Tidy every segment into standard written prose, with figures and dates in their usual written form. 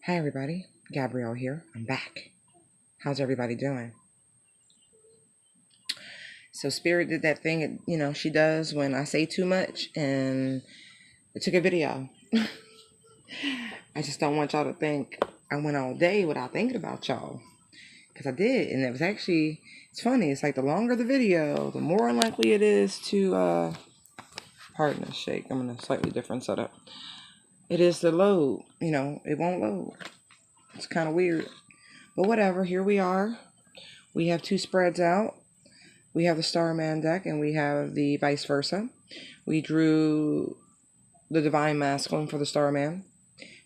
Hi everybody, Gabrielle here. I'm back. How's everybody doing? So Spirit did that thing, she does when I say too much, and it took a video. I just don't want y'all to think I went all day without thinking about y'all, because I did, and it's funny. It's like the longer the video, the more unlikely it is to, pardon the shake. I'm in a slightly different setup. It is to load. It won't load. It's kind of weird, but whatever. Here we are. We have two spreads out. We have the Starman deck, and we have the vice versa. We drew the Divine Masculine for the Starman,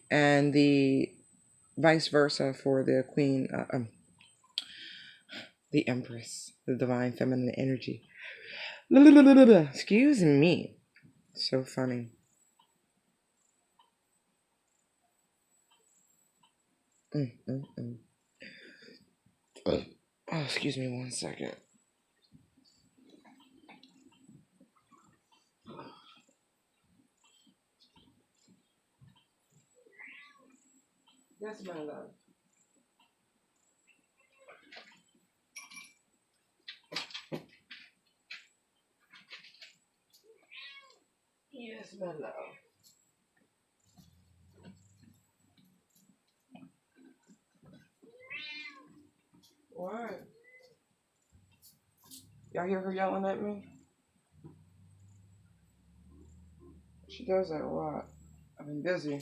and the vice versa for the Queen, the Empress, the Divine Feminine Energy. Excuse me. So funny. Oh, excuse me 1 second. Yes, my love. Yes, my love. What? Y'all hear her yelling at me? She does that a lot. I've been busy.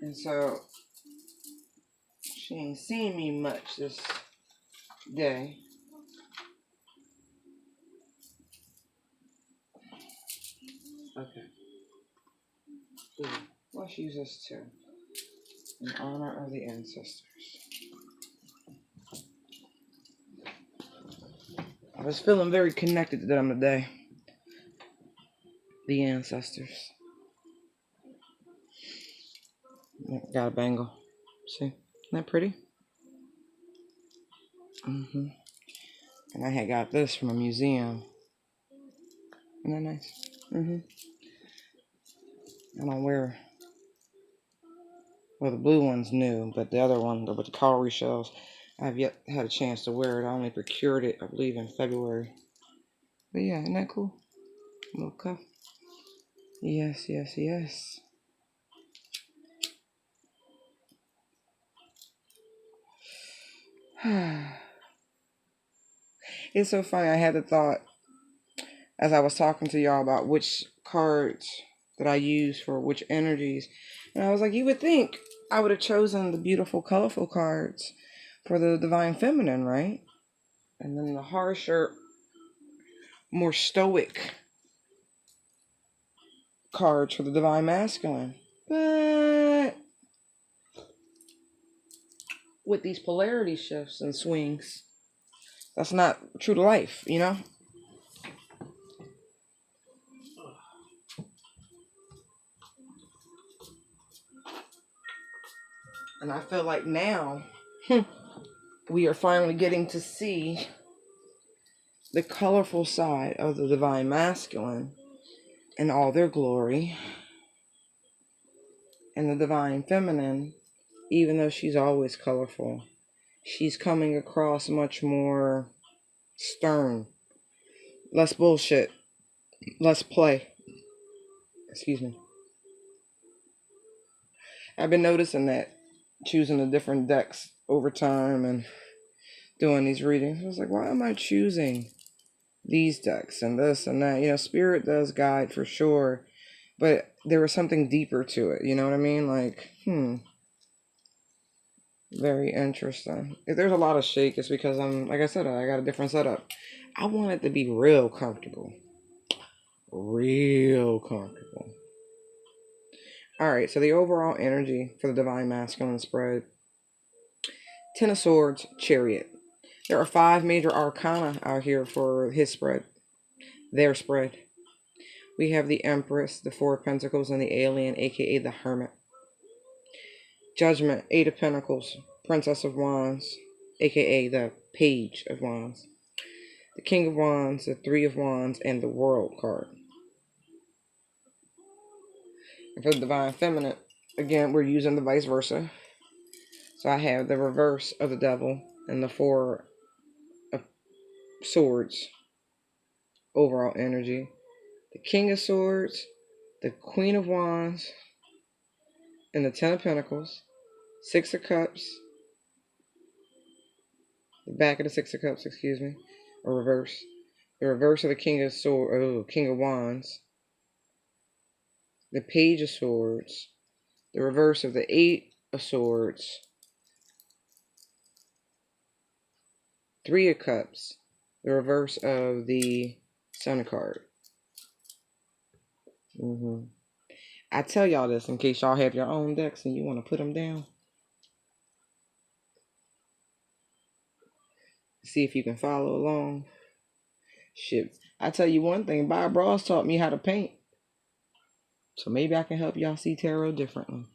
And so she ain't seen me much this day. Okay. Here, let's use this too. In honor of the ancestors. I was feeling very connected to them today. The ancestors. Got a bangle. See? Isn't that pretty? And I had got this from a museum. Isn't that nice? I don't wear. Well, the blue one's new, but the other one, with the cowrie shells, I've yet had a chance to wear it. I only procured it, I believe, in February. But yeah, isn't that cool? Little cuff. Yes, yes, yes. It's so funny. I had the thought as I was talking to y'all about which cards that I use for which energies. And I was like, you would think I would have chosen the beautiful, colorful cards for the Divine Feminine, right? And then the harsher, more stoic cards for the Divine Masculine. But with these polarity shifts and swings, that's not true to life, And I feel like now we are finally getting to see the colorful side of the Divine Masculine in all their glory, and the Divine Feminine, even though she's always colorful, she's coming across much more stern, less bullshit, less play. Excuse me. I've been noticing that, choosing the different decks over time and doing these readings. I was like, why am I choosing these decks and this and that? Spirit does guide for sure, but there was something deeper to it. You know what I mean? Like, very interesting. If there's a lot of shake, it's because like I said, I got a different setup. I want it to be real comfortable. Real comfortable. All right, so the overall energy for the Divine Masculine spread. Ten of Swords, Chariot. There are 5 major arcana out here for his spread. Their spread. We have the Empress, the Four of Pentacles, and the Alien, aka the Hermit. Judgment, 8 of Pentacles, Princess of Wands, aka the Page of Wands. The King of Wands, the Three of Wands, and the World card. And for the Divine Feminine, Again, we're using the vice versa. So I have the reverse of the devil and the four of swords, overall energy. The king of swords, the queen of wands, and the 10 of pentacles. Six of cups, the back of the six of cups, excuse me, or reverse. The reverse of the king of king of wands. The page of swords. The reverse of the eight of swords. Three of cups. The reverse of the sun card. I tell y'all this in case y'all have your own decks and you want to put them down. See if you can follow along. Shit, I tell you one thing, Bob Ross taught me how to paint. So maybe I can help y'all see tarot differently.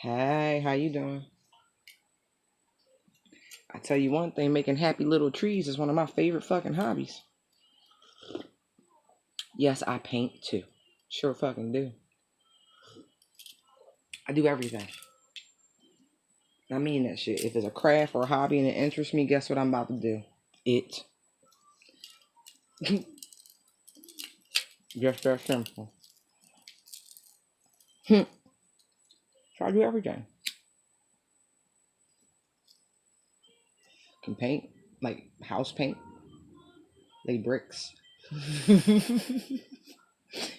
Hey, how you doing? I tell you one thing, making happy little trees is one of my favorite fucking hobbies. Yes, I paint too. Sure fucking do. I do everything. I mean that shit. If it's a craft or a hobby and it interests me, guess what I'm about to do? It. Just that simple. So I do everything. Can paint, like house paint, lay bricks,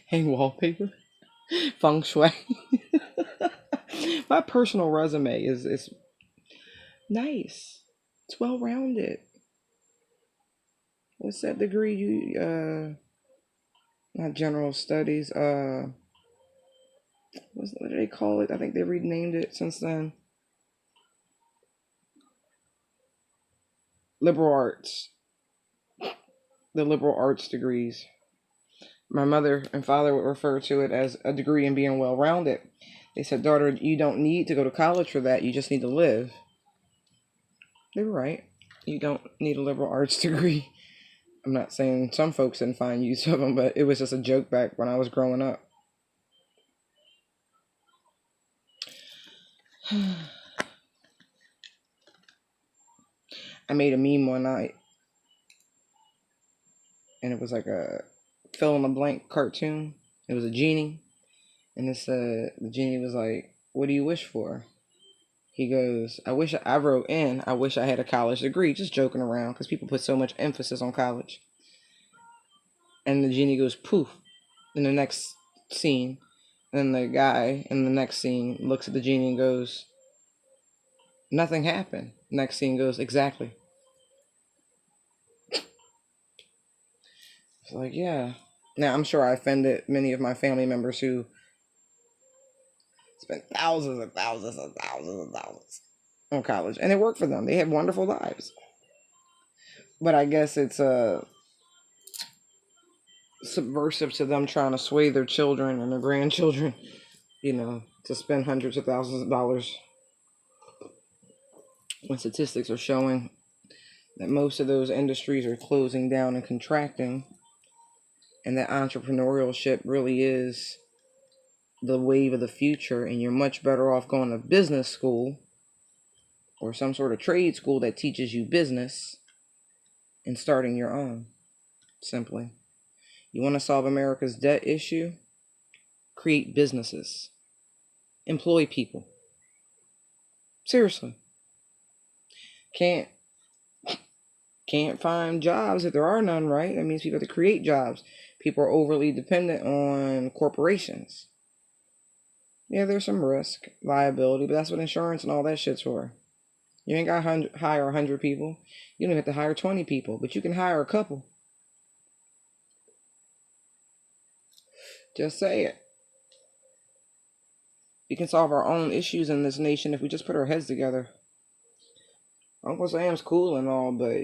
hang wallpaper, feng shui. My personal resume is nice. It's well rounded. What's that degree you not general studies, what do they call it? I think they renamed it since then. Liberal arts. The liberal arts degrees. My mother and father would refer to it as a degree in being well rounded. They said, daughter, you don't need to go to college for that. You just need to live. They were right. You don't need a liberal arts degree. I'm not saying some folks didn't find use of them, but it was just a joke back when I was growing up. I made a meme one night, and it was like a fill-in-the-blank cartoon. It was a genie, and it said, the genie was like, what do you wish for? He goes, I wish I had a college degree, just joking around, because people put so much emphasis on college. And the genie goes, poof, in the next scene. And then the guy in the next scene looks at the genie and goes, nothing happened. Next scene goes, exactly. It's like, yeah. Now, I'm sure I offended many of my family members who spent thousands and thousands and thousands and thousands on college. And it worked for them. They had wonderful lives. But I guess it's subversive to them trying to sway their children and their grandchildren, to spend hundreds of thousands of dollars when statistics are showing that most of those industries are closing down and contracting, and that entrepreneurship really is the wave of the future, and you're much better off going to business school or some sort of trade school that teaches you business and starting your own. Simply. You want to solve America's debt issue? Create businesses. Employ people. Seriously. Can't find jobs if there are none, right? That means people have to create jobs. People are overly dependent on corporations. Yeah, there's some risk, liability, but that's what insurance and all that shit's for. You ain't got to hire 100 people. You don't have to hire 20 people, but you can hire a couple. Just say it. We can solve our own issues in this nation if we just put our heads together. Uncle Sam's cool and all, but,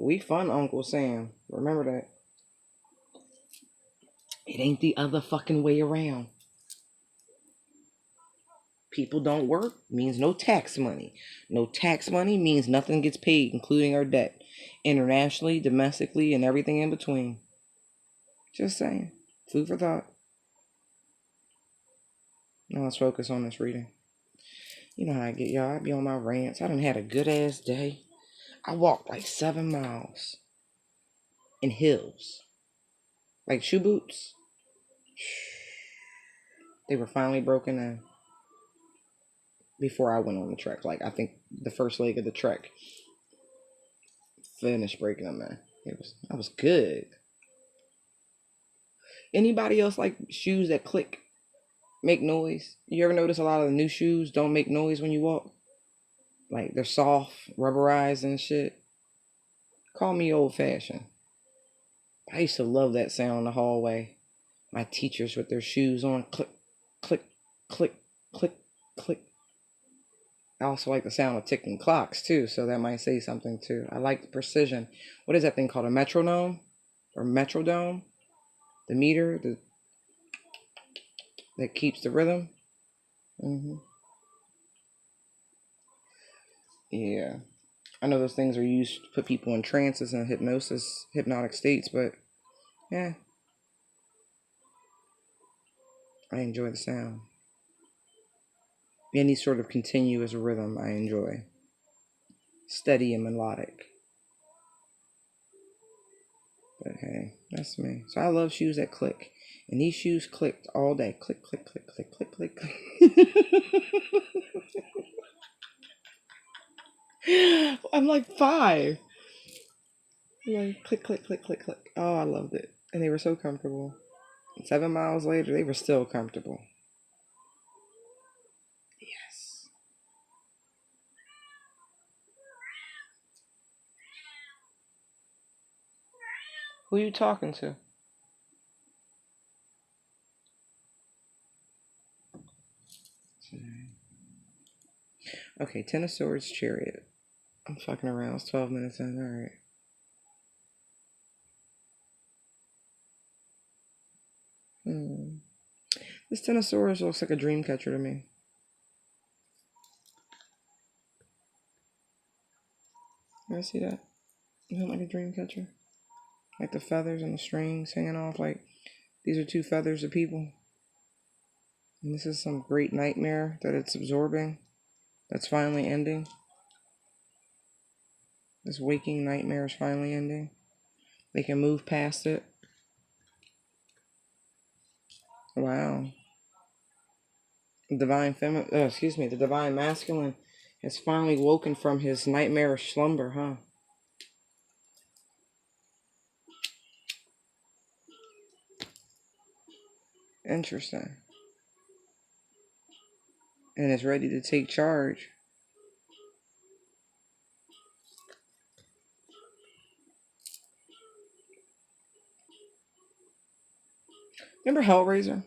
we fund Uncle Sam. Remember that. It ain't the other fucking way around. People don't work means no tax money. No tax money means nothing gets paid, including our debt. Internationally, domestically, and everything in between. Just saying. Food for thought. Now let's focus on this reading. You know how I get, y'all. I be on my rants. I done had a good ass day. I walked like 7 miles in hills. Like shoe boots. They were finally broken in before I went on the trek. Like I think the first leg of the trek finished breaking them in. That was good. Anybody else like shoes that click, make noise? You ever notice a lot of the new shoes don't make noise when you walk? Like they're soft, rubberized and shit. Call me old fashioned. I used to love that sound in the hallway. My teachers with their shoes on, click, click, click, click, click. I also like the sound of ticking clocks too, so that might say something too. I like the precision. What is that thing called? A metronome? Or metrodome? The meter that keeps the rhythm? Yeah. I know those things are used to put people in trances and hypnotic states, but yeah, I enjoy the sound. Any sort of continuous rhythm I enjoy. Steady and melodic. But hey, that's me. So I love shoes that click. And these shoes clicked all day. Click, click, click, click, click, click, click. I'm like 5. Like click, click, click, click, click. Oh, I loved it. And they were so comfortable. 7 miles later, they were still comfortable. Yes. Who you talking to? Okay, Ten of Swords, Chariot. I'm fucking around. It's 12 minutes in. Alright. This Ten of Swords looks like a dream catcher to me. You guys see that? Isn't it like a dream catcher? Like the feathers and the strings hanging off. Like these are 2 feathers of people. And this is some great nightmare that it's absorbing. That's finally ending. This waking nightmare is finally ending. They can move past it. Wow. The divine masculine has finally woken from his nightmarish slumber, huh? Interesting. And is ready to take charge. Remember Hellraiser?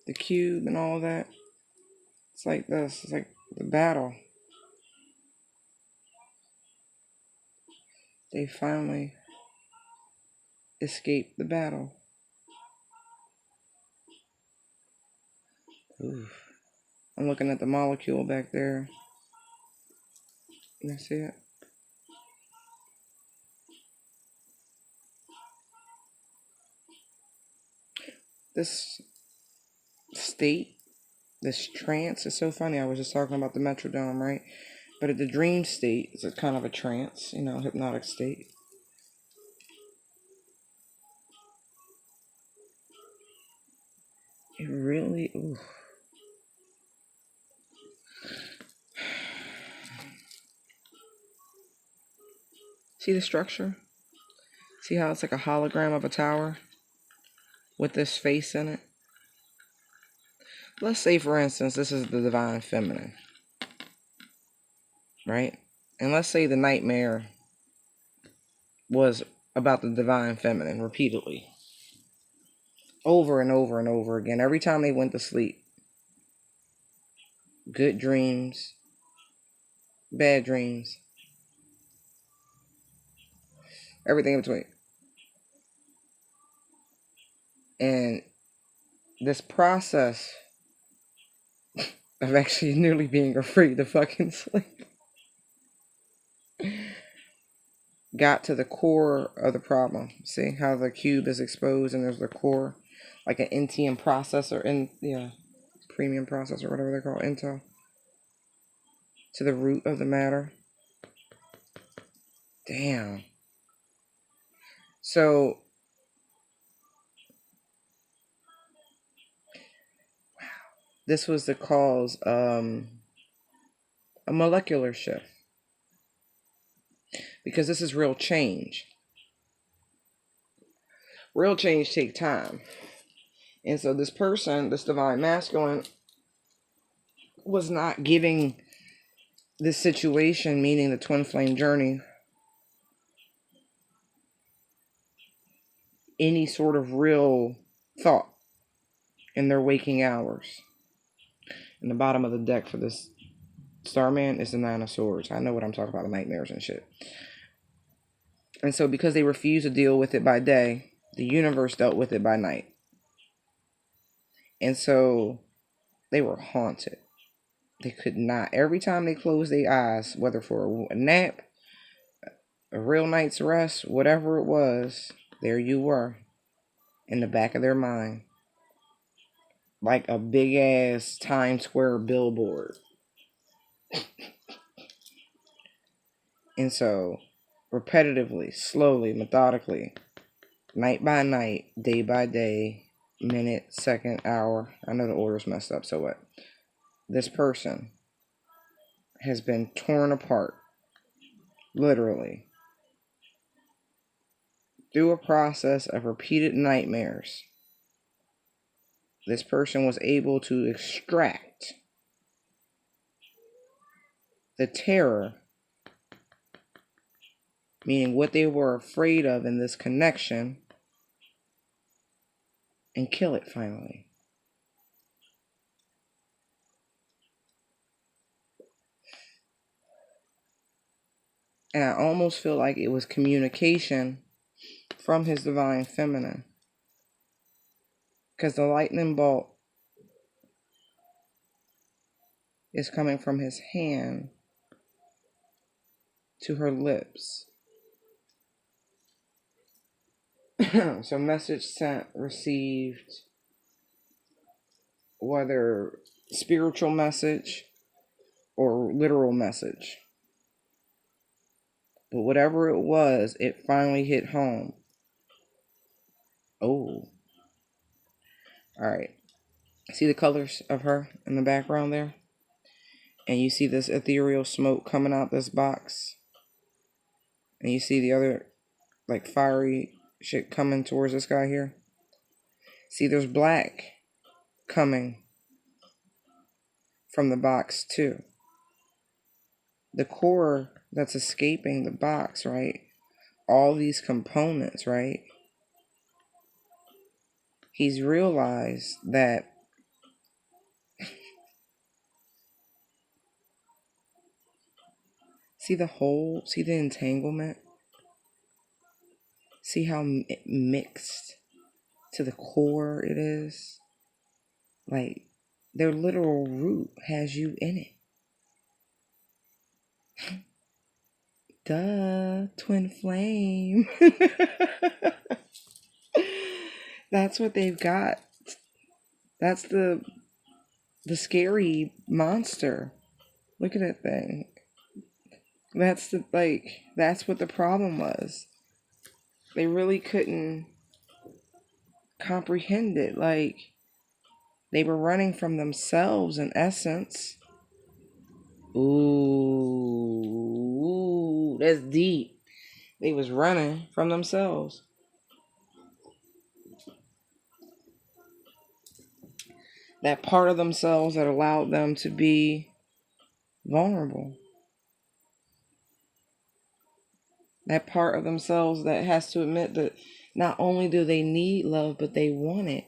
The cube and all of that? It's like this. It's like the battle. They finally escaped the battle. Oof. I'm looking at the molecule back there. You see it? This state, this trance is so funny. I was just talking about the metrodome, right? But at the dream state, it's a kind of a trance, hypnotic state. It really, ooh. See the structure? See how it's like a hologram of a tower with this face in it? Let's say, for instance, this is the divine feminine, right? And let's say the nightmare was about the divine feminine repeatedly, over and over and over again. Every time they went to sleep, good dreams, bad dreams, everything in between. And this process of actually nearly being afraid to fucking sleep got to the core of the problem. See how the cube is exposed and there's the core? like an NTM processor, and yeah, premium processor, whatever they're called, Intel, to the root of the matter. Damn. So this was the cause a molecular shift, because this is real change. Real change take time. And so this person, this divine masculine, was not giving this situation, meaning the twin flame journey, any sort of real thought in their waking hours. And the bottom of the deck for this Starman is the Nine of Swords. I know what I'm talking about, the nightmares and shit. And so because they refused to deal with it by day, the universe dealt with it by night. And so they were haunted. They could not. Every time they closed their eyes, whether for a nap, a real night's rest, whatever it was, there you were in the back of their mind. Like a big ass Times Square billboard. And so, repetitively, slowly, methodically, night by night, day by day, minute, second, hour. I know the order's messed up, so what? This person has been torn apart, literally, through a process of repeated nightmares. This person was able to extract the terror, meaning what they were afraid of in this connection, and kill it finally. And I almost feel like it was communication from his divine feminine. Because the lightning bolt is coming from his hand to her lips. So message sent, received, whether spiritual message or literal message. But whatever it was, it finally hit home. Oh. Alright. See the colors of her in the background there? And you see this ethereal smoke coming out this box. And you see the other, like, fiery shit coming towards this guy here. See, there's black coming from the box too. The core that's escaping the box, right? All these components, right? He's realized that see the hole, see the entanglement? See how mixed to the core it is? Like, their literal root has you in it. Duh, twin flame. That's what they've got. That's the scary monster. Look at that thing. That's what the problem was. They really couldn't comprehend it. Like, they were running from themselves in essence. Ooh, that's deep. They was running from themselves. That part of themselves that allowed them to be vulnerable. That part of themselves that has to admit that not only do they need love, but they want it.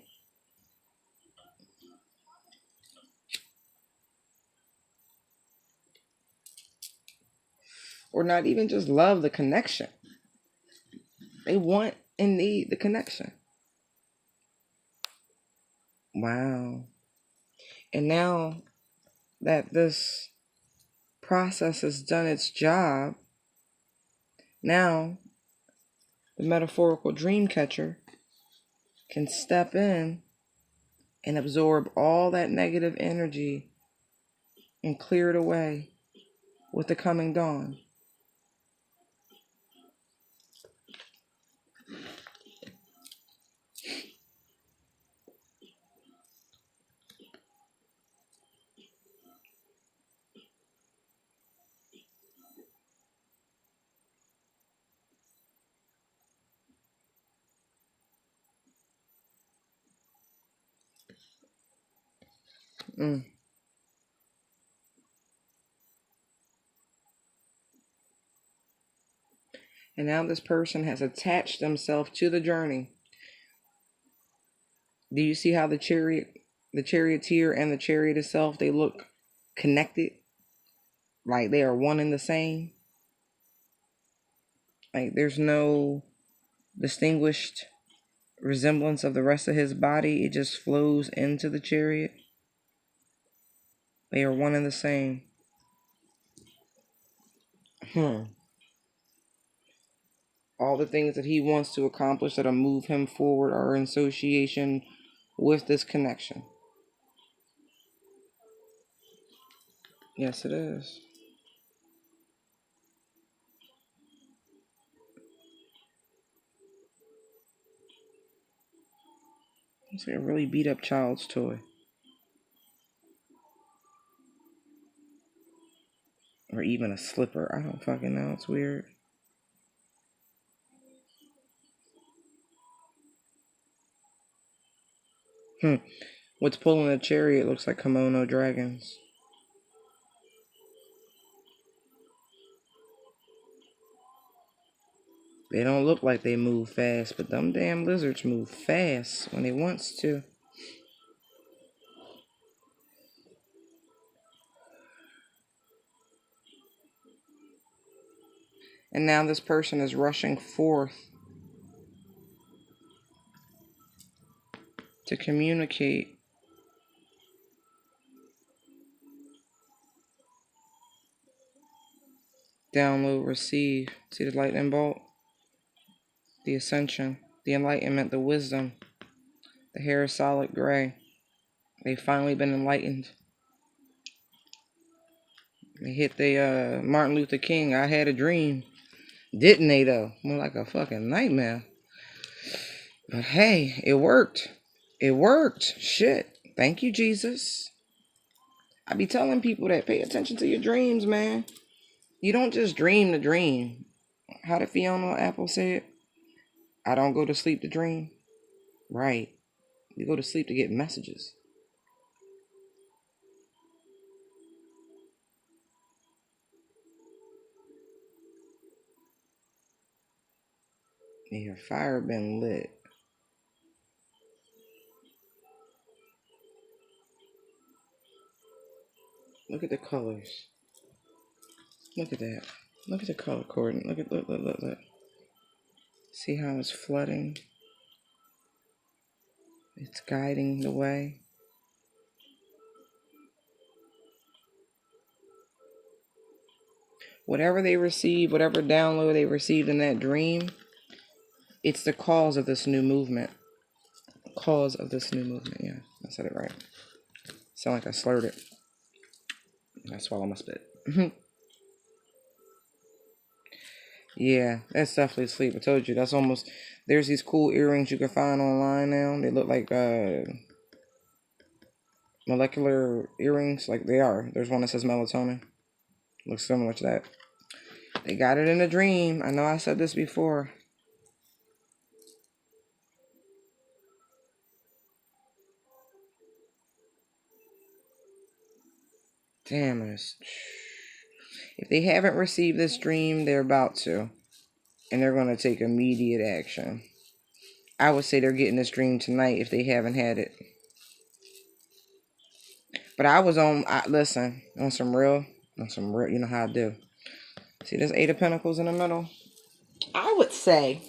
Or not even just love, the connection. They want and need the connection. Wow. And now that this process has done its job, now the metaphorical dream catcher can step in and absorb all that negative energy and clear it away with the coming dawn. Mm. And now this person has attached themselves to the journey. Do you see how the charioteer and the chariot itself, they look connected? Like they are one and the same? Like there's no distinguished resemblance of the rest of his body. It just flows into the chariot. They are one and the same. All the things that he wants to accomplish that'll move him forward are in association with this connection. Yes, it is. It's like a really beat up child's toy. Or even a slipper. I don't fucking know. It's weird. What's pulling the chariot looks like kimono dragons. They don't look like they move fast, but them damn lizards move fast when they wants to. And now this person is rushing forth to communicate. Download, receive. See the lightning bolt? The ascension, the enlightenment, the wisdom. The hair is solid gray. They've finally been enlightened. They hit the Martin Luther King, I had a dream. Didn't they though? More like a fucking nightmare. But hey, it worked. It worked. Shit. Thank you, Jesus. I be telling people that pay attention to your dreams, man. You don't just dream the dream. How did Fiona Apple say it? I don't go to sleep to dream. Right. You go to sleep to get messages. And your fire been lit. Look at the colors. Look at that. Look at the color coordinate. Look. See how it's flooding? It's guiding the way. Whatever they receive, whatever download they received in that dream, it's the cause of this new movement. Cause of this new movement. Yeah, I said it right. Sound like I slurred it. I swallow my spit. Yeah, that's definitely sleep. I told you, that's almost... There's these cool earrings you can find online now. They look like molecular earrings. Like they are. There's one that says melatonin. Looks similar to that. They got it in a dream. I know I said this before. Damn it. If they haven't received this dream, they're about to. And they're going to take immediate action. I would say they're getting this dream tonight if they haven't had it. But I was listen, on some real, you know how I do. See this Eight of Pentacles in the middle? I would say,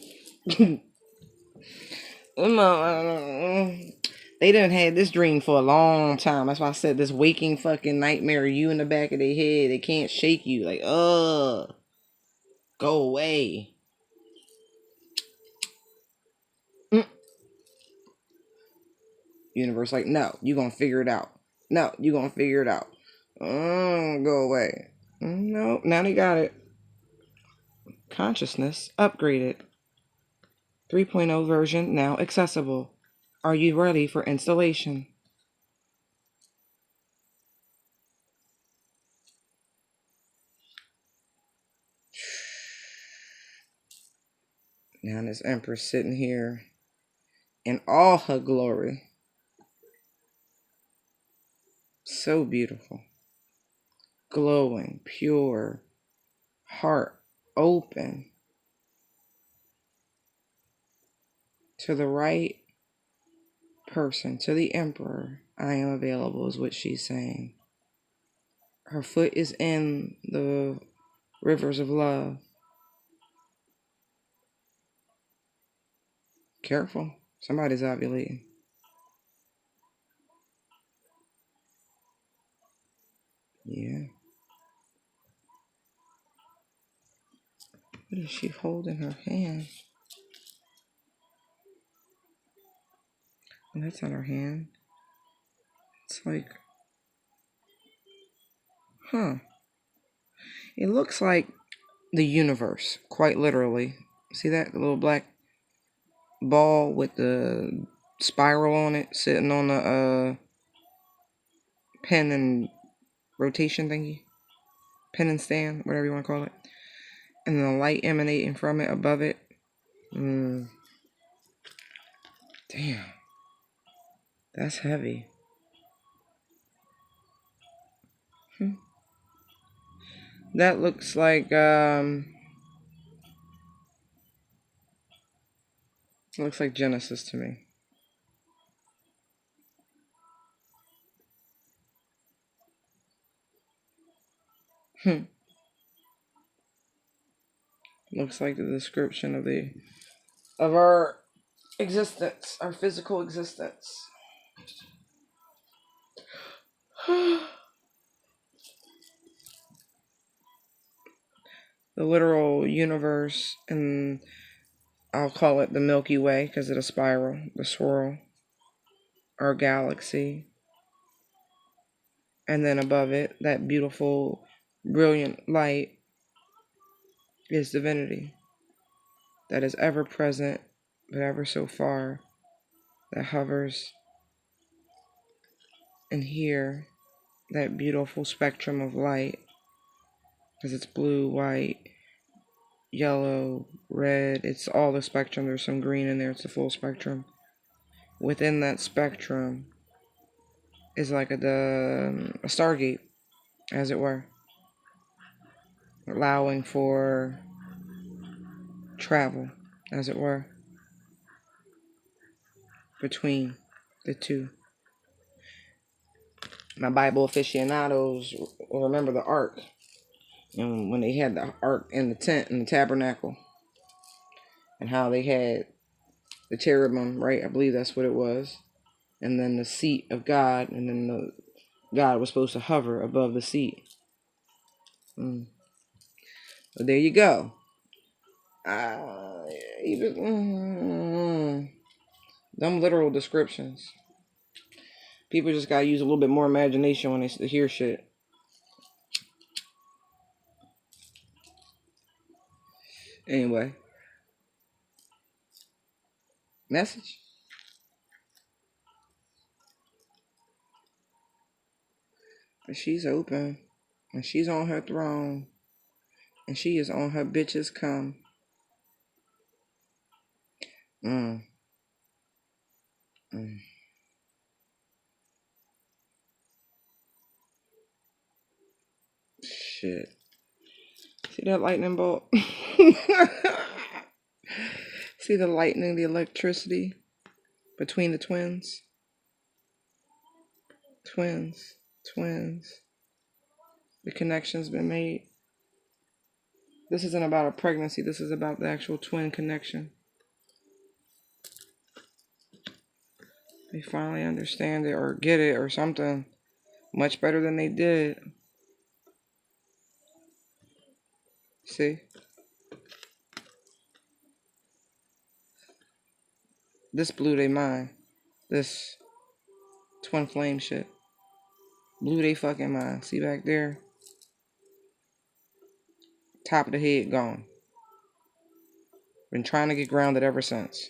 they done had this dream for a long time. That's why I said this waking fucking nightmare, you in the back of their head. They can't shake you. Like, go away. Universe like, no, you gonna figure it out. No, you gonna figure it out. Go away. No, now they got it. Consciousness upgraded. 3.0 version now accessible. Are you ready for installation? Now this Empress sitting here in all her glory. So beautiful. Glowing, pure, heart open. To the right person, to the Emperor, I am available, is what she's saying. Her foot is in the rivers of love. Careful, somebody's ovulating. Yeah. What is she holding in her hand? Oh, that's not her hand. It's like, huh. It looks like the universe, quite literally. See that little black ball with the spiral on it, sitting on the pen and rotation thingy? Pen and stand, whatever you want to call it. And the light emanating from it above it. Damn. That's heavy. That looks like Genesis to me. Looks like the description of our existence, our physical existence. The literal universe, and I'll call it the Milky Way because of the spiral, the swirl, our galaxy. And then above it, that beautiful, brilliant light is divinity that is ever present, but ever so far, that hovers. And here, that beautiful spectrum of light, because it's blue, white, yellow, red, it's all the spectrum. There's some green in there, it's the full spectrum. Within that spectrum is like a stargate, as it were, allowing for travel, as it were, between the two. My Bible aficionados will remember the ark, and when they had the ark in the tent, in the tabernacle, and how they had the cherubim, right? I believe that's what it was. And then the seat of God, and then God was supposed to hover above the seat. But there you go. Them literal descriptions. People just gotta use a little bit more imagination when they hear shit. Anyway. Message. But she's open. And she's on her throne. And she is on her bitches come. Shit. See that lightning bolt? See the lightning, the electricity between the twins? Twins. The connection's been made. This isn't about a pregnancy. This is about the actual twin connection. They finally understand it or get it or something much better than they did. See? This blew their mind. This Twin flame shit. Blew they fucking mind. See back there? Top of the head gone. Been trying to get grounded ever since.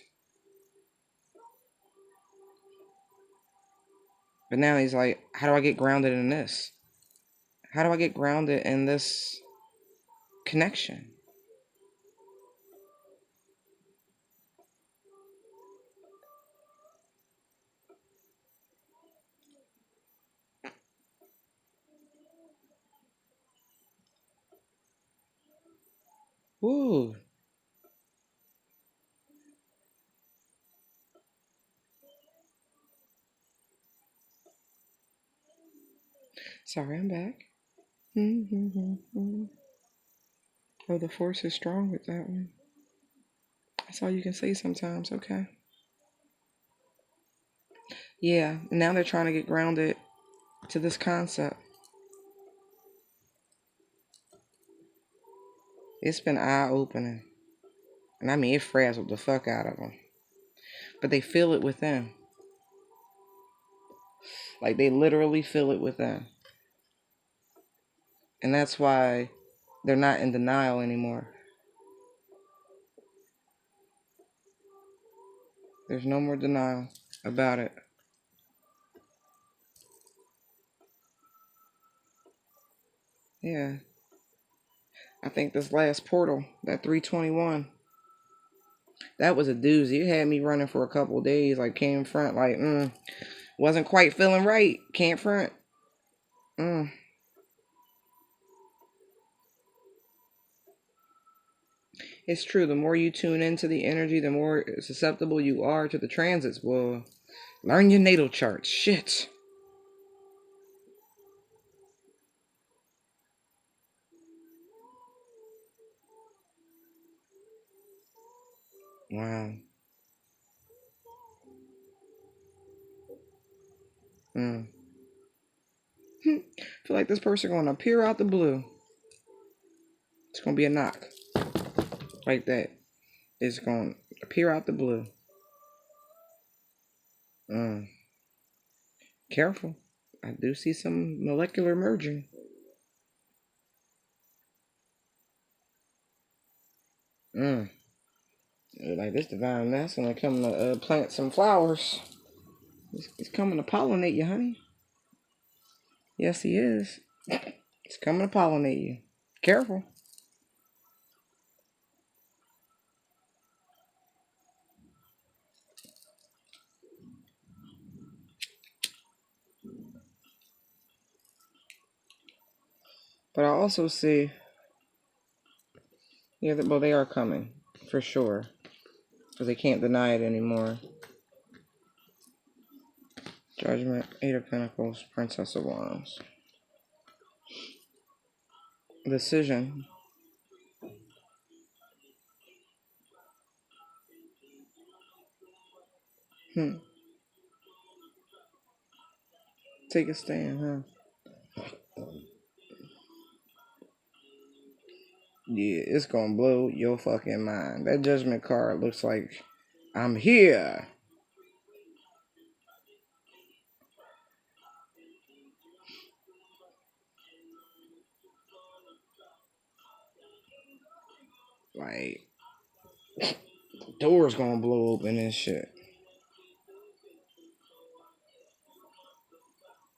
But now he's like, how do I get grounded in this? How do I get grounded in this connection? Ooh. Sorry, I'm back. Oh, the force is strong with that one. That's all you can say sometimes, okay. Yeah, now they're trying to get grounded to this concept. It's been eye-opening. And I mean, it frazzled the fuck out of them. But they feel it within. Like, they literally feel it within. And that's why they're not in denial anymore. There's no more denial about it. Yeah. I think this last portal, that 321, that was a doozy. It had me running for a couple of days, like came front, like, wasn't quite feeling right. Can't front. It's true. The more you tune into the energy, the more susceptible you are to the transits. Well, learn your natal charts. Shit. Wow. I feel like this person gonna appear out the blue. It's gonna be a knock. Like that. It's gonna appear out the blue. Careful. I do see some molecular merging. Like this divine masculine coming to plant some flowers. He's coming to pollinate you, honey. Yes, he is. He's coming to pollinate you. Careful. But I also see, yeah, well, they are coming for sure because they can't deny it anymore. Judgment, Eight of Pentacles, Princess of Wands. Decision. Take a stand, huh? Yeah, it's gonna blow your fucking mind. That Judgment card looks like I'm here. Like, doors gonna blow open and shit.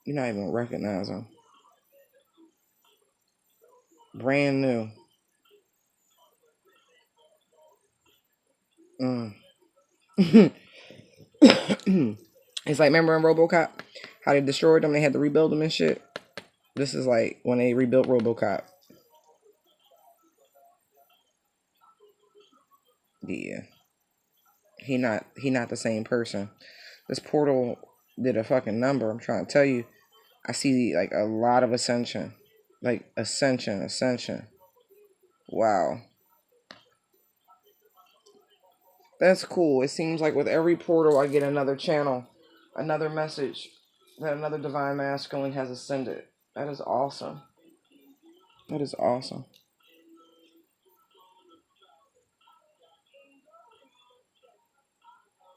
You're not even gonna recognize them. Brand new. It's like, remember in RoboCop how they destroyed them? They had to rebuild them and shit. This is like when they rebuilt RoboCop. Yeah, he not the same person. This portal did a fucking number. I'm trying to tell you. I see like a lot of ascension, like ascension. Wow, that's cool. It seems like with every portal, I get another channel, another message that another divine masculine has ascended. That is awesome. That is awesome.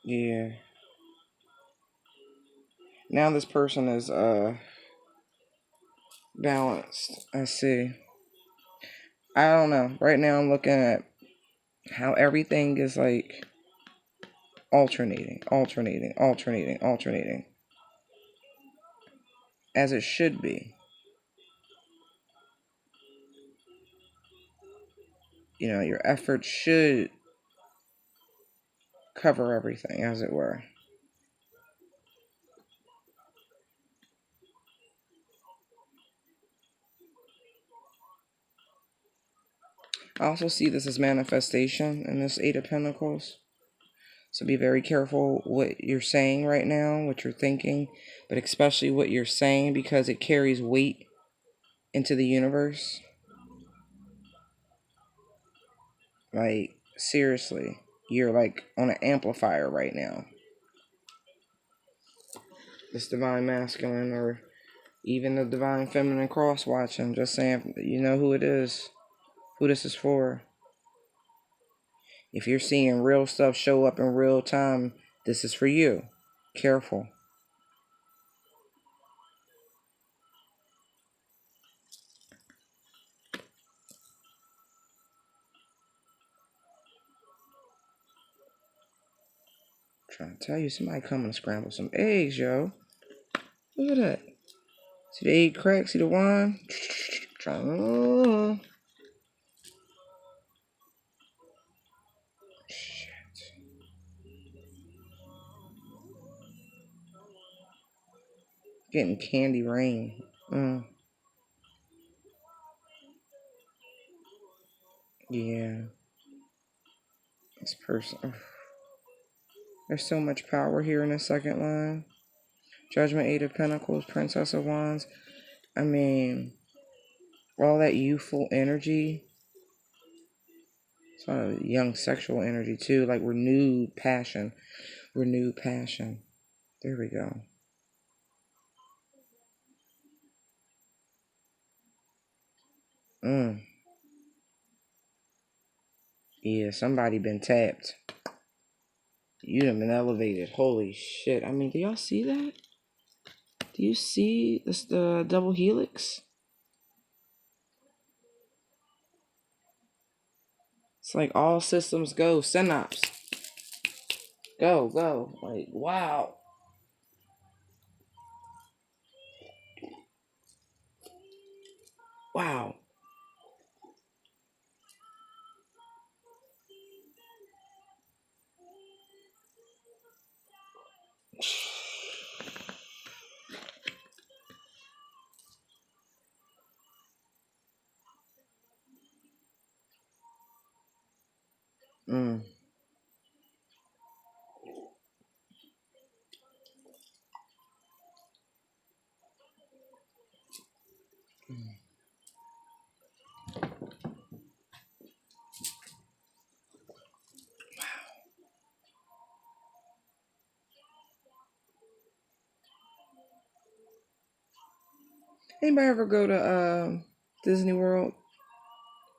Yeah. Now this person is balanced. I see. I don't know. Right now I'm looking at how everything is like alternating, as it should be. You know, your efforts should cover everything, as it were. I also see this as manifestation in this Eight of Pentacles. So be very careful what you're saying right now, what you're thinking, but especially what you're saying, because it carries weight into the universe. Like, seriously, you're like on an amplifier right now. This divine masculine, or even the divine feminine cross watching, just saying, you know who it is, who this is for. If you're seeing real stuff show up in real time, this is for you. Careful. I'm trying to tell you, somebody coming to scramble some eggs, yo. Look at that. See the egg crack? See the wine? Trying. Shit. Getting candy rain. Yeah. This person. Ugh. There's so much power here in the second line. Judgment, Eight of Pentacles, Princess of Wands. I mean, all that youthful energy. It's a young sexual energy too, like renewed passion. Renewed passion. There we go. Yeah, somebody been tapped. You done been elevated. Holy shit. I mean, do y'all see that? Do you see this, the double helix? It's like all systems go. Synapse. Go, go. Like, wow. Wow. Mm. Anybody ever go to Disney World?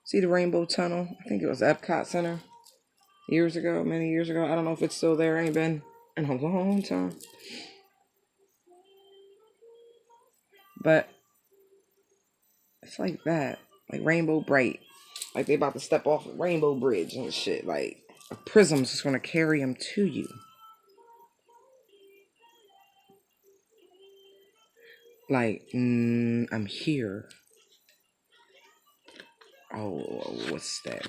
See the Rainbow Tunnel? I think it was Epcot Center years ago, many years ago. I don't know if it's still there. Ain't been in a long time. But it's like that. Like Rainbow Bright. Like they about to step off a Rainbow Bridge and shit. Like a prism's just gonna carry them to you. Like, I'm here. Oh, what's that?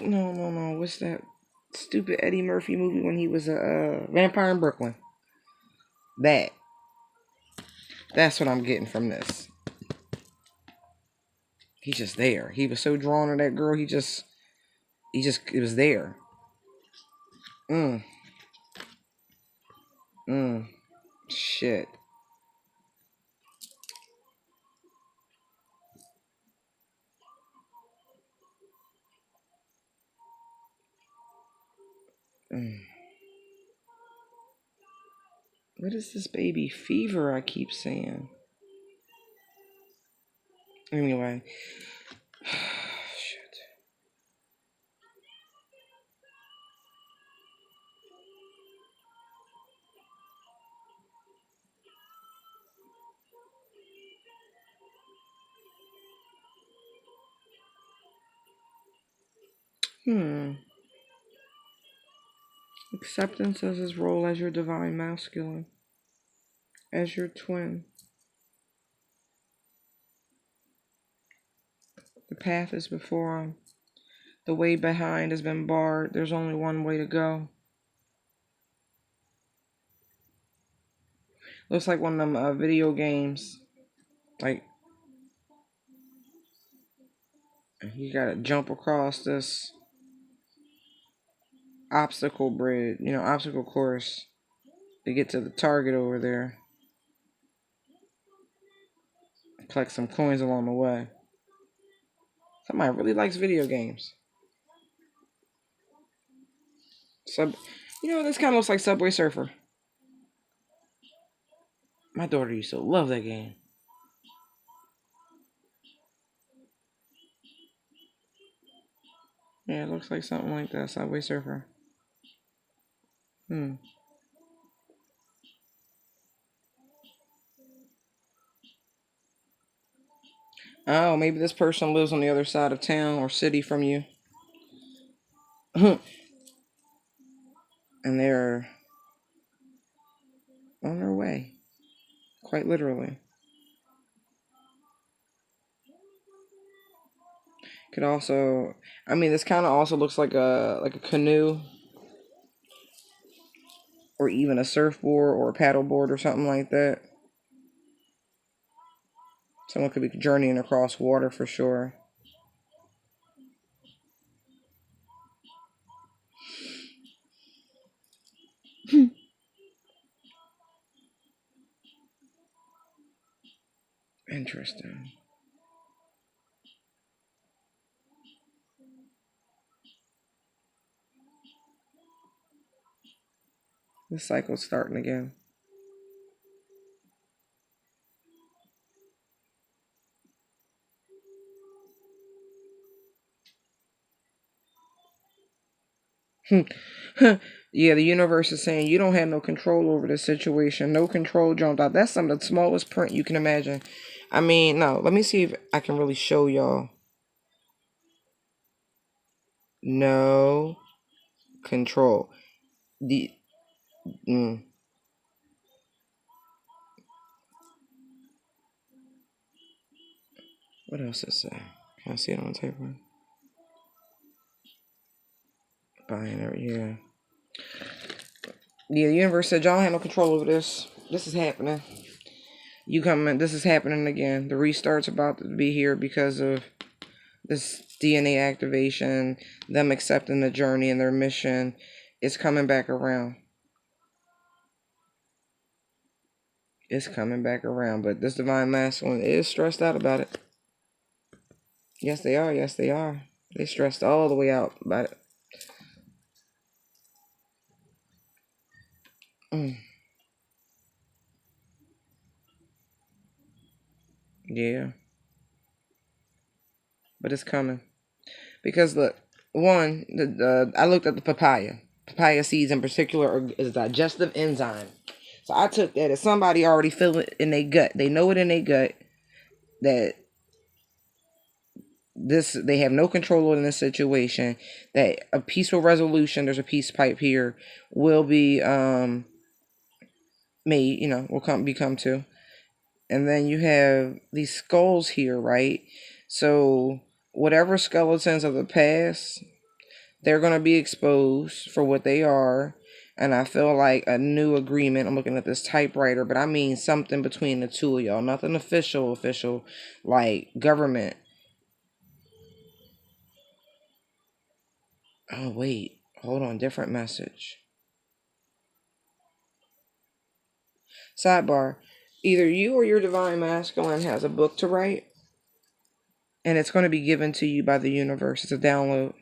No. What's that stupid Eddie Murphy movie when he was a vampire in Brooklyn? That's what I'm getting from this. He's just there. He was so drawn to that girl. It was there. Mm. Shit. What is this baby fever I keep saying? Anyway. Shit. Acceptance as his role as your divine masculine, as your twin. The path is before him. The way behind has been barred. There's only one way to go. Looks like one of them video games. Like, you gotta jump across this obstacle bridge, obstacle course to get to the target over there. Collect some coins along the way. Somebody really likes video games. This kind of looks like Subway Surfer. My daughter used to love that game. Yeah, it looks like something like that, Subway Surfer. Oh, maybe this person lives on the other side of town or city from you. And they're on their way. Quite literally. Could also, this kind of also looks like a canoe, or even a surfboard or a paddleboard or something like that. Someone could be journeying across water for sure. Interesting. The cycle's starting again. Yeah, the universe is saying you don't have no control over this situation. No control jumped out. That's some of the smallest print you can imagine. No, let me see if I can really show y'all. No control. The What else does it say? Can I see it on the table? Binary, yeah. Yeah, the universe said y'all don't have no control over this. This is happening. This is happening again. The restart's about to be here because of this DNA activation, them accepting the journey and their mission. It's coming back around. It's coming back around, but this divine masculine is stressed out about it. Yes, they are. Yes, they are. They stressed all the way out about it. Yeah. But it's coming. Because look, one, I looked at the papaya. Papaya seeds in particular is a digestive enzyme. So I took that as somebody already feel it in their gut. They know it in their gut that they have no control in this situation. That a peaceful resolution, there's a peace pipe here, will be made. Will come to. And then you have these skulls here, right? So whatever skeletons of the past, they're going to be exposed for what they are. And I feel like a new agreement. I'm looking at this typewriter, but I mean something between the two of y'all. Nothing official, like government. Oh, wait. Hold on. Different message. Sidebar. Either you or your divine masculine has a book to write, and it's going to be given to you by the universe. It's a download.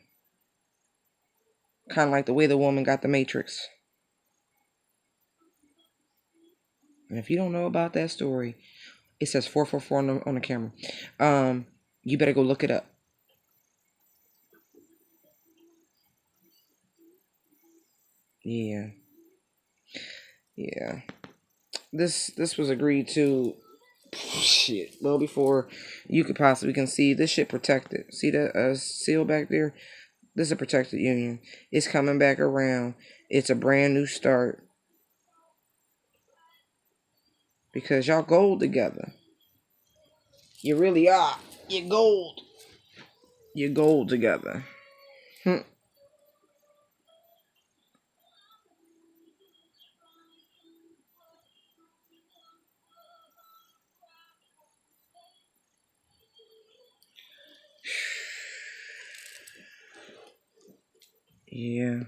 Kind of like the way the woman got the Matrix. And if you don't know about that story, it says 444 on the camera. You better go look it up. Yeah. Yeah. This was agreed to shit well before you could possibly conceive. This shit protected. See that seal back there? This is a protected union. It's coming back around. It's a brand new start. Because y'all gold together. You really are. You're gold. You're gold together. Yeah.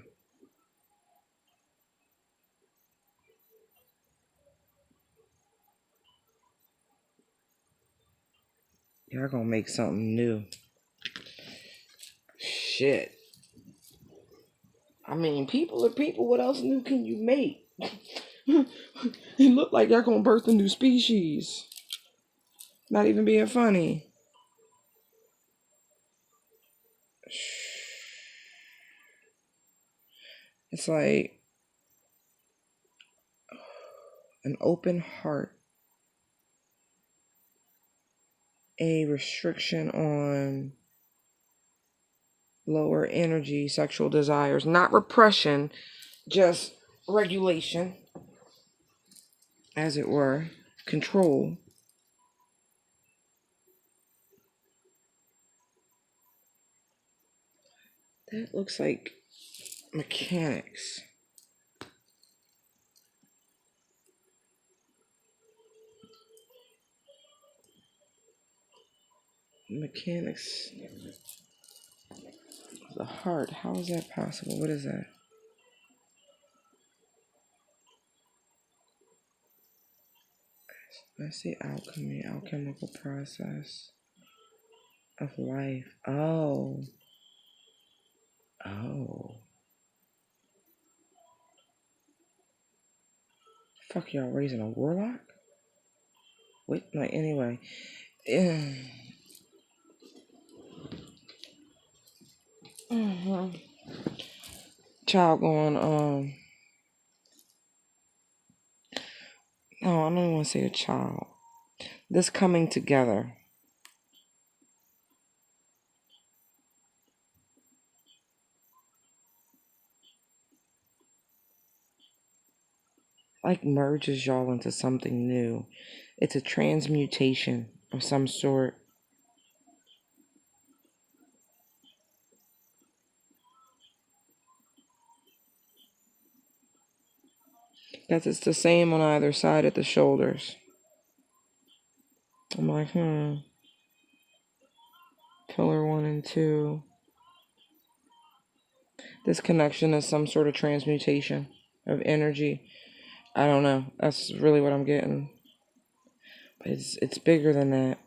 Y'all gonna make something new. Shit. I mean, people are people. What else new can you make? It look like y'all gonna birth a new species. Not even being funny. It's like an open heart, a restriction on lower energy sexual desires, not repression, just regulation, as it were, control. That looks like mechanics. Mechanics. The heart. How is that possible? What is that? That's the alchemy, alchemical process of life. Oh. Oh. Fuck, y'all raising a warlock? Wait, like, anyway. Mm-hmm. Child going, no, I don't even want to say a child. This coming together. Like merges y'all into something new. It's a transmutation of some sort. Because it's the same on either side at the shoulders. I'm like, Pillar 1 and 2. This connection is some sort of transmutation of energy. I don't know. That's really what I'm getting. But it's bigger than that.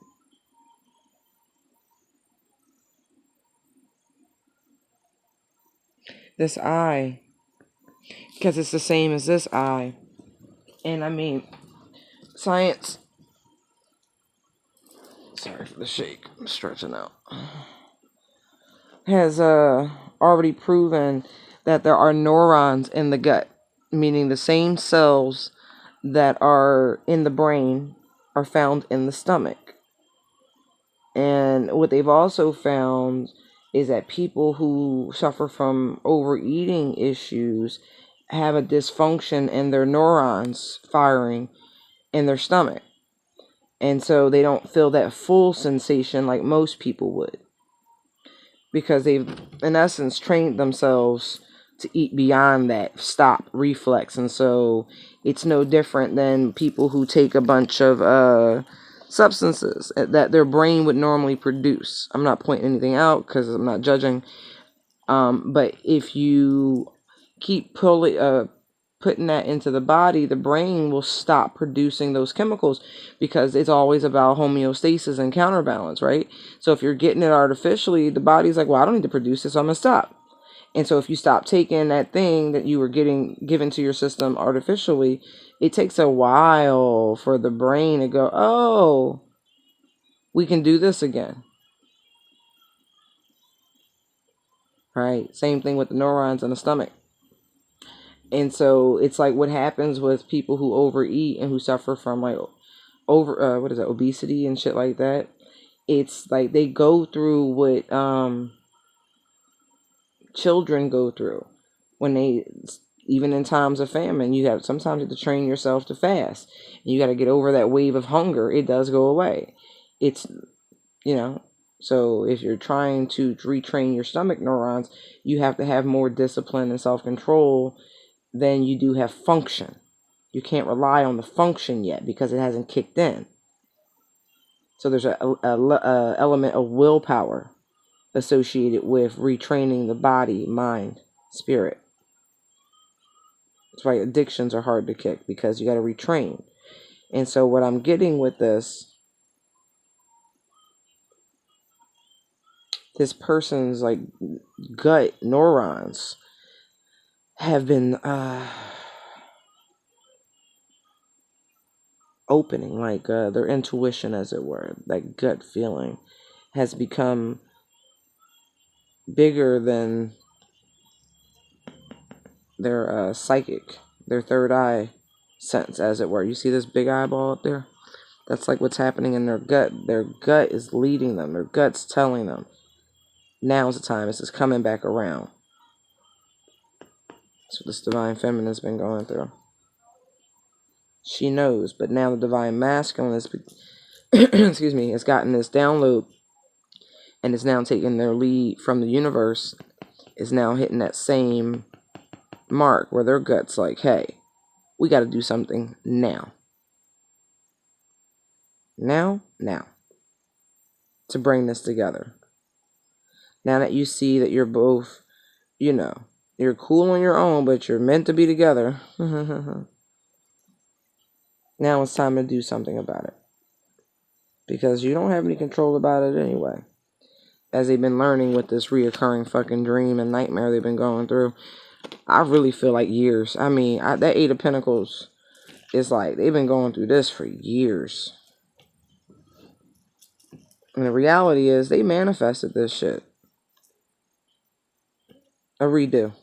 This eye, because it's the same as this eye. And I mean, science. Sorry for the shake. I'm stretching out. Has already proven that there are neurons in the gut, meaning the same cells that are in the brain are found in the stomach. And what they've also found is that people who suffer from overeating issues have a dysfunction in their neurons firing in their stomach. And so they don't feel that full sensation like most people would. Because they've, in essence, trained themselves to eat beyond that stop reflex. And so it's no different than people who take a bunch of substances that their brain would normally produce. I'm not pointing anything out because I'm not judging. But if you keep putting that into the body, the brain will stop producing those chemicals because it's always about homeostasis and counterbalance, right? So if you're getting it artificially, the body's like, well, I don't need to produce this, so I'm going to stop. And so if you stop taking that thing that you were getting given to your system artificially, it takes a while for the brain to go, oh, we can do this again. Right? Same thing with the neurons in the stomach. And so it's like what happens with people who overeat and who suffer from like obesity and shit like that. It's like they go through what children go through when they, even in times of famine, you have sometimes you have to train yourself to fast. And you got to get over that wave of hunger. It does go away. It's, you know, so if you're trying to retrain your stomach neurons, you have to have more discipline and self-control than you do have function. You can't rely on the function yet because it hasn't kicked in. So there's a element of willpower associated with retraining the body, mind, spirit. That's why addictions are hard to kick, because you got to retrain. And so what I'm getting with this person's like gut neurons have been opening, like their intuition, as it were, that gut feeling has become bigger than their psychic, their third eye sense, as it were. You see this big eyeball up there? That's like what's happening in their gut. Their gut is leading them. Their gut's telling them, now's the time. This is coming back around. That's what this divine feminine's been going through. She knows, but now the divine masculine is, excuse me, has gotten this download and is now taking their lead from the universe, is now hitting that same mark where their gut's like, hey, we got to do something now. Now, to bring this together. Now that you see that you're both, you know, you're cool on your own, but you're meant to be together. Now it's time to do something about it. Because you don't have any control about it anyway. As they've been learning with this reoccurring fucking dream and nightmare they've been going through. I really feel like years. I mean, that Eight of Pentacles is like, they've been going through this for years. And the reality is, they manifested this shit. A redo.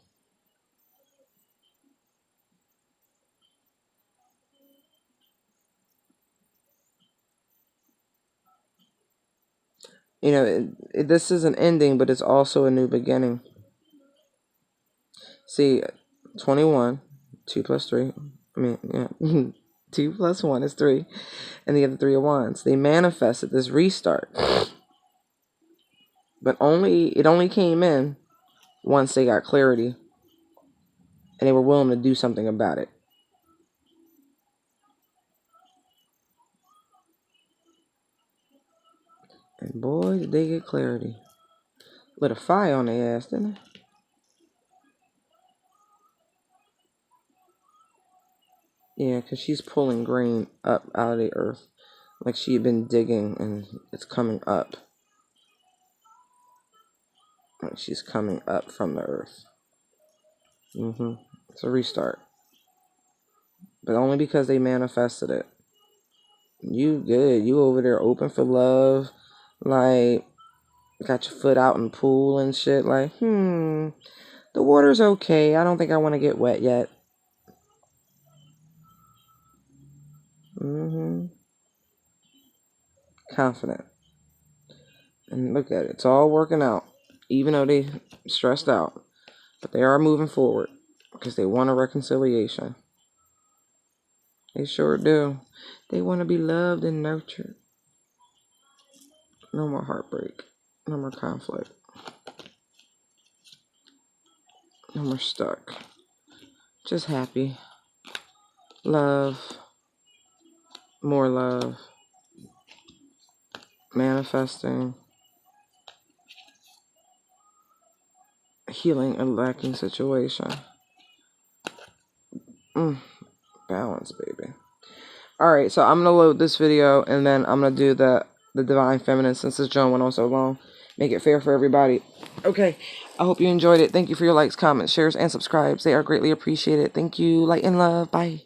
You know, this is an ending, but it's also a new beginning. See, 21, 2 plus 3. I mean, yeah. 2 plus 1 is 3. And the other 3 of Wands. They manifested this restart. But it only came in once they got clarity. And they were willing to do something about it. And boy, did they get clarity. Lit a fire on their ass, didn't they? Yeah, because she's pulling grain up out of the earth. Like she had been digging and it's coming up. Like she's coming up from the earth. It's a restart. But only because they manifested it. You good. You over there open for love. Like, got your foot out in the pool and shit. Like, the water's okay. I don't think I want to get wet yet. Confident. And look at it. It's all working out. Even though they stressed out. But they are moving forward. Because they want a reconciliation. They sure do. They want to be loved and nurtured. No more heartbreak. No more conflict. No more stuck. Just happy. Love. More love. Manifesting. Healing a lacking situation. Balance, baby. Alright, so I'm going to load this video and then I'm going to do the Divine Feminine, since this joint went on so long. Make it fair for everybody. Okay, I hope you enjoyed it. Thank you for your likes, comments, shares, and subscribes. They are greatly appreciated. Thank you. Light and love. Bye.